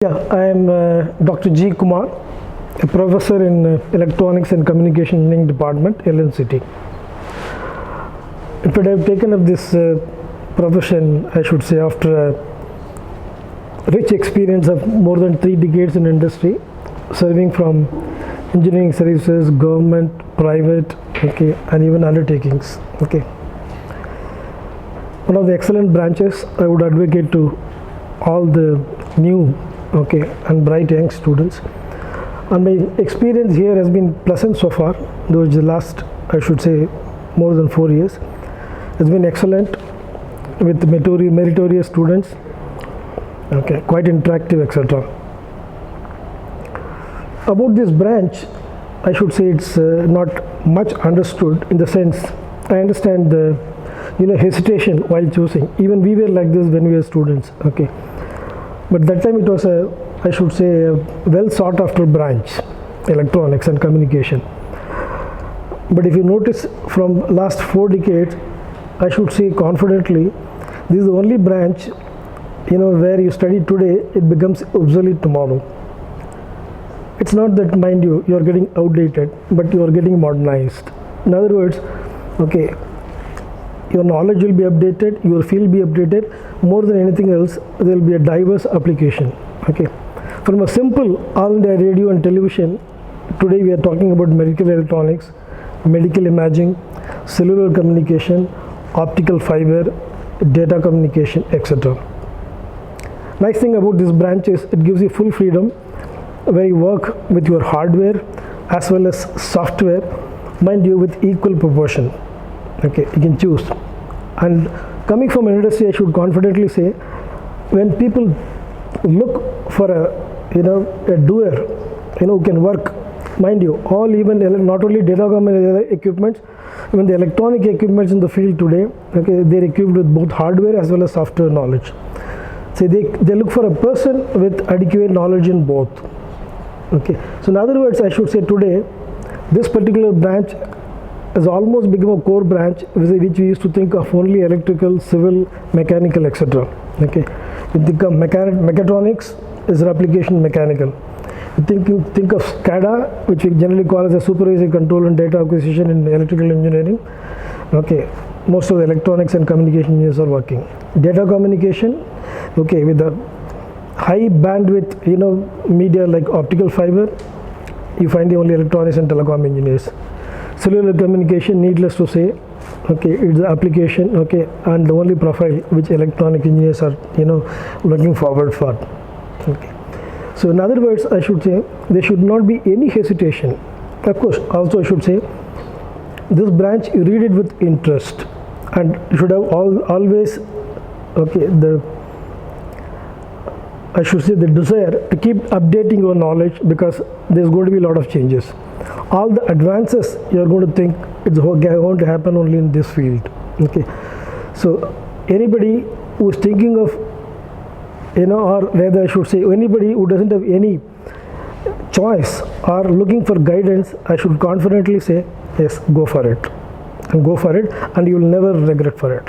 Yeah, I am Dr. G. Kumar, a professor in Electronics and Communication Engineering Department, LNCT. In fact, I have taken up this profession, I should say, after a rich experience of more than 3 decades in industry, serving from engineering services, government, private, okay, and even undertakings. Okay. One of the excellent branches I would advocate to all the new and bright young students, and my experience here has been pleasant so far, though the last, I should say, more than 4 years has been excellent with meritorious students, quite interactive, etc. About this branch, I should say it's not much understood, in the sense I understand the hesitation while choosing. Even we were like this when we were students, but that time it was I should say, a well sought after branch, electronics and communication. But if you notice from last 4 decades, I should say confidently, this is the only branch where you study today, it becomes obsolete tomorrow. It's not that, mind you, you are getting outdated, but you are getting modernized. In other words, your knowledge will be updated, your field will be updated. More than anything else, there will be a diverse application. From a simple all India radio and television, today we are talking about medical electronics, medical imaging, cellular communication, optical fiber, data communication, etc. Nice thing about this branch is it gives you full freedom, where you work with your hardware as well as software, mind you, with equal proportion. You can choose. And coming from an industry, I should confidently say, when people look for a doer, who can work, mind you, all, even not only datacom and equipments, even the electronic equipments in the field today, they're equipped with both hardware as well as software knowledge. So they look for a person with adequate knowledge in both. So in other words, I should say today, this particular branch has almost become a core branch, which we used to think of only electrical, civil, mechanical, etc. You think of mechatronics is replication mechanical. You think of SCADA, which we generally call as a supervisory control and data acquisition in electrical engineering. Most of the electronics and communication engineers are working. Data communication, with the high bandwidth, media like optical fiber, you find the only electronics and telecom engineers. Cellular communication, needless to say, it's the application, and the only profile which electronic engineers are, looking forward for. So in other words, I should say there should not be any hesitation. Of course, also I should say this branch, you read it with interest, and you should have always, the desire to keep updating your knowledge, because there's going to be a lot of changes. All the advances you're going to think it's going to happen only in this field. So anybody who is thinking of, or rather I should say anybody who doesn't have any choice or looking for guidance, I should confidently say, yes, go for it, and you will never regret for it.